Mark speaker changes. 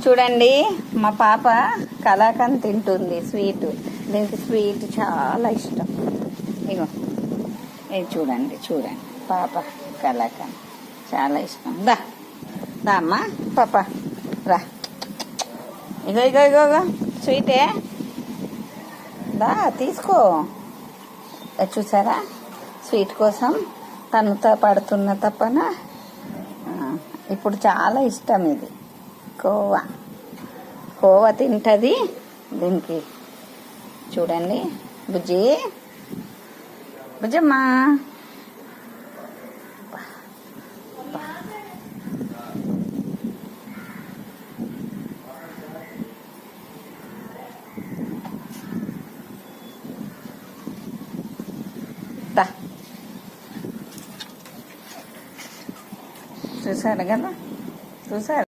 Speaker 1: చూడండి, మా పాప కలాకండ్ తింటుంది. స్వీట్, దీనికి స్వీట్ చాలా ఇష్టం. ఇగో ఇది చూడండి, పాప కలాకండ్ చాలా ఇష్టం. దా అమ్మా పాప రా. ఇగో ఇగో ఇగో ఇగో స్వీటే, దా తీసుకో. చూసారా, స్వీట్ కోసం తనతో పడుతున్న తప్పన. ఇప్పుడు చాలా ఇష్టం ఇది. కోవా తింటుంది. దీనికి చూడండి, బుజ్జమ్మా చూసారు కదా, చూసారు.